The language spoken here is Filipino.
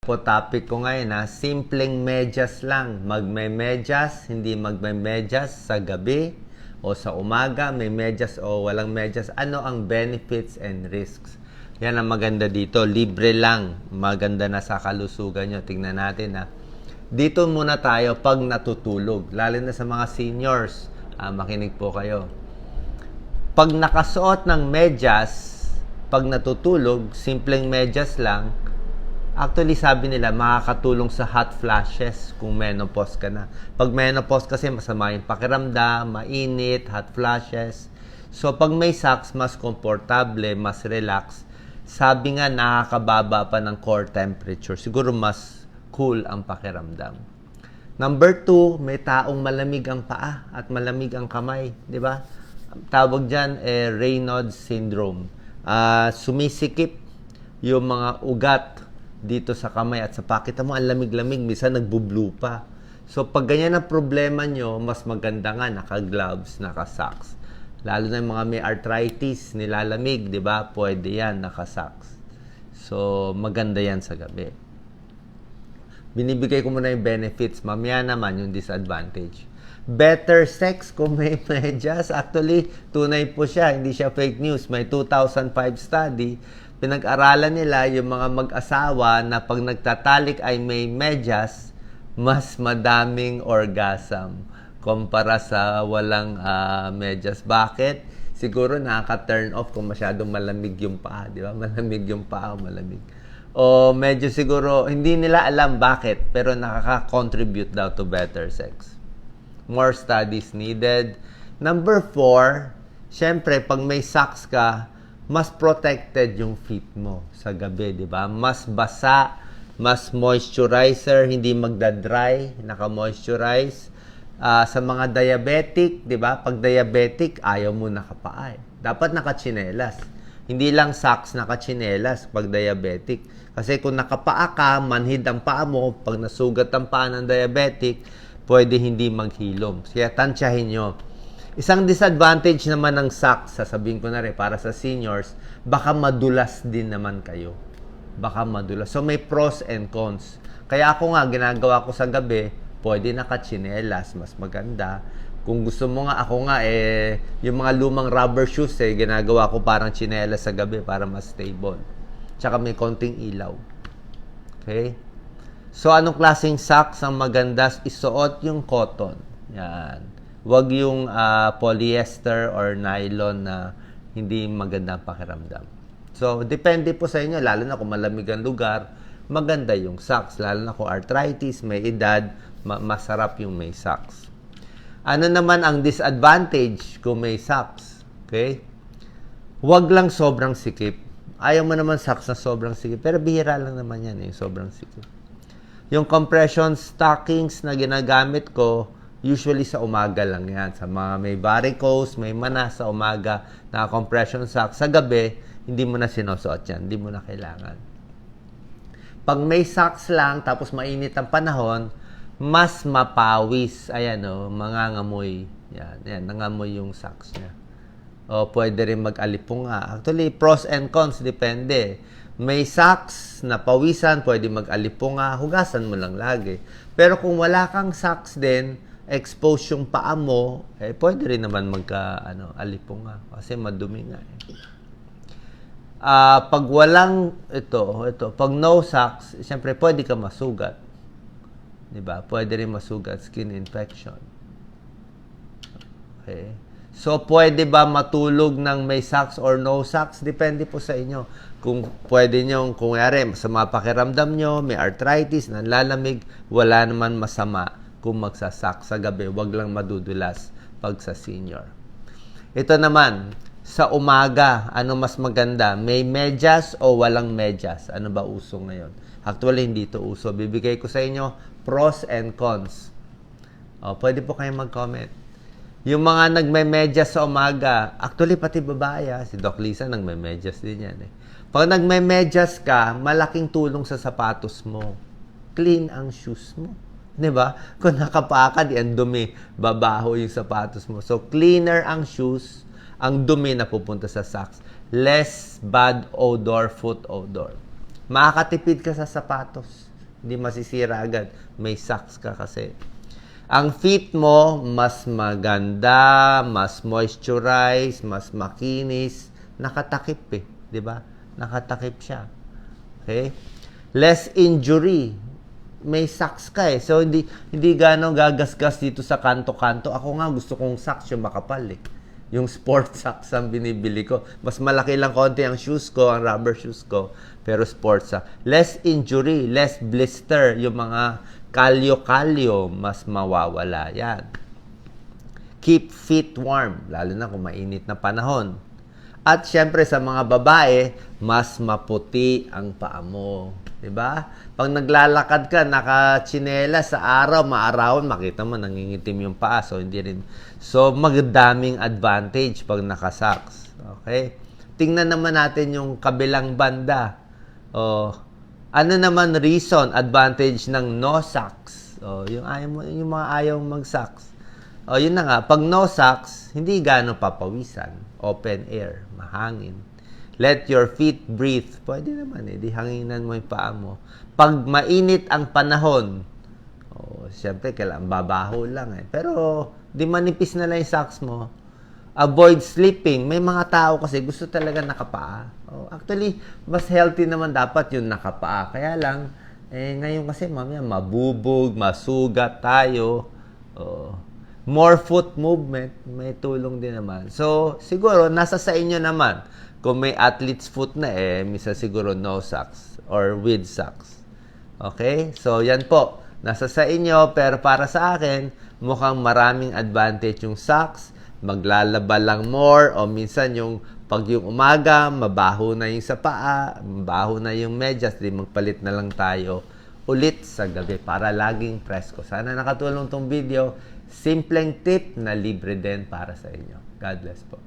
Po topic ko ngayon simpleng medyas lang. Magme-medyas, hindi magme-medyas sa gabi o sa umaga, may medyas o walang medyas. Ano ang benefits and risks? Yan ang maganda dito. Libre lang. Maganda na sa kalusugan nyo. Tingnan natin Dito muna tayo pag natutulog. Lalo na sa mga seniors. Makinig po kayo. Pag nakasuot ng medyas, pag natutulog, simpleng medyas lang, actually, sabi nila, makakatulong sa hot flashes kung menopause ka na. Pag menopause kasi, masama yung pakiramdam, mainit, hot flashes. So, pag may socks, mas komportable, mas relax. Sabi nga, nakakababa pa ng core temperature. Siguro mas cool ang pakiramdam. Number 2, may taong malamig ang paa at malamig ang kamay. Di ba? Tawag dyan, Raynaud's syndrome. Sumisikip yung mga ugat dito sa kamay at sa pakita mo, ang lamig-lamig, minsan nagbo-blue pa. So, pag ganyan ang problema nyo, mas maganda nga, naka-gloves, naka-socks. Lalo na yung mga may arthritis, nilalamig, di ba? Pwede yan, naka-socks. So, maganda yan sa gabi. Binibigay ko muna yung benefits, mamaya naman yung disadvantage. Better sex kung may medyas. Actually, tunay po siya, hindi siya fake news. May 2005 study, pinag-aralan nila yung mga mag-asawa na pag nagtatalik ay may medyas, mas madaming orgasm kumpara sa walang medyas. Bakit? Siguro nakaka-turn off kung masyadong malamig yung paa, di ba? Malamig yung paa o malamig. O medyo siguro, hindi nila alam bakit, pero nakaka-contribute daw to better sex. More studies needed. Number 4, syempre, pag may socks ka, mas protected yung feet mo sa gabi, di ba? Mas basa, mas moisturizer, hindi magda-dry, naka-moisturize. Sa mga diabetic, di ba? Pag diabetic, ayaw mo nakapaa. Dapat nakachinelas. Hindi lang socks, nakachinelas pag diabetic. Kasi kung nakapaa ka, manhid ang paa mo, pag nasugat ang paa ng diabetic, pwede hindi maghilom. Kaya tansyahin nyo. Isang disadvantage naman ng socks, sasabihin ko na rin, para sa seniors, baka madulas din naman kayo. Baka madulas. So, may pros and cons. Kaya ako nga, ginagawa ko sa gabi, pwede nakachinelas, mas maganda. Kung gusto mo nga, ako nga, yung mga lumang rubber shoes, ginagawa ko parang chinelas sa gabi para mas stable. Tsaka may konting ilaw. Okay? So, anong klaseng socks ang maganda? Isuot yung cotton. Yan. Huwag yung polyester or nylon na hindi magandang pakiramdam. So, depende po sa inyo. Lalo na kung malamig ang lugar, maganda yung socks. Lalo na kung arthritis, may edad, masarap yung may socks. Ano naman ang disadvantage kung may socks? Okay? Huwag lang sobrang sikip. Ayaw mo naman socks na sobrang sikip. Pero bihira lang naman yan sobrang sikip. Yung compression stockings na ginagamit ko, usually sa umaga lang yan. Sa mga may varicose, may manas sa umaga, na compression socks. Sa gabi, hindi mo na sinusuot yan. Hindi mo na kailangan. Pag may socks lang, tapos mainit ang panahon, mas mapawis. Ayan mangangamoy. Yan, nangamoy yung socks niya. O pwede rin mag-alipunga. Actually, pros and cons, depende. May socks na pawisan, pwede mag-alipunga. Hugasan mo lang lagi. Pero kung wala kang socks din, expose yung paa mo, pwede rin naman alipunga. Kasi madumi nga pag walang pag no socks, siyempre pwede ka masugat. Diba? Pwede rin masugat, skin infection. Okay. So, pwede ba matulog ng may socks or no socks? Depende po sa inyo. Kung pwede nyo, kung sa mga pakiramdam nyo, may arthritis, nanlalamig, wala naman masama kung magsasak sa gabi. Huwag lang madudulas pag sa senior. Ito naman, sa umaga, ano mas maganda? May medyas o walang medyas? Ano ba uso ngayon? Actually, hindi ito uso. Bibigay ko sa inyo pros and cons. Pwede po kayo mag-comment. Yung mga nagme-medyas sa umaga, actually pati babae, si Doc Lisa nagme-medyas din yan. Pag nagme-medyas ka, malaking tulong sa sapatos mo. Clean ang shoes mo. Diba? Kung nakapaka, ang dumi, babaho yung sapatos mo. So, cleaner ang shoes, ang dumi na pupunta sa socks. Less bad odor, foot odor. Makakatipid ka sa sapatos. Hindi masisira agad. May socks ka kasi. Ang feet mo, mas maganda, mas moisturize, mas makinis. Nakatakip eh. Di ba? Nakatakip siya. Okay? Less injury. May socks ka eh. So, hindi gano'ng gagasgas dito sa kanto-kanto. Ako nga, gusto kong socks yung makapal eh. Yung sport socks ang binibili ko. Mas malaki lang konti ang shoes ko, ang rubber shoes ko. Pero sport socks. Less injury, less blister. Yung mga kalyo-kalyo, mas mawawala. Yan. Keep feet warm. Lalo na kung mainit na panahon. At syempre sa mga babae, mas maputi ang paa mo. Diba? Pag naglalakad ka, naka-tsinela sa araw, maarawan, makita mo, nangingitim yung paa. So, hindi rin. So, magdaming advantage pag naka-socks. Okay? Tingnan naman natin yung kabilang banda. Ano naman reason, advantage ng no socks? Yung mga ayaw mag-socks. Yun na nga. Pag no socks, hindi gano'ng papawisan. Open air, mahangin. Let your feet breathe. Pwede naman eh. Di hanginan mo yung paa mo. Pag mainit ang panahon, siyempre, kailangan babaho lang eh. Pero, di manipis na lang yung socks mo. Avoid sleeping. May mga tao kasi gusto talaga nakapaa. Actually, mas healthy naman dapat yung nakapaa. Kaya lang, ngayon kasi mamaya mabubog, masugat tayo. More foot movement, may tulong din naman. So, siguro, nasa sa inyo naman. Kung may athlete's foot na misa siguro no socks or with socks. Okay? So, yan po. Nasa sa inyo, pero para sa akin, mukhang maraming advantage yung socks. Maglalaba lang more o minsan pag yung umaga, mabaho na yung sa paa, mabaho na yung medyas, di magpalit na lang tayo ulit sa gabi para laging presko. Sana nakatulong tong video. Simpleng tip na libre din para sa inyo. God bless po.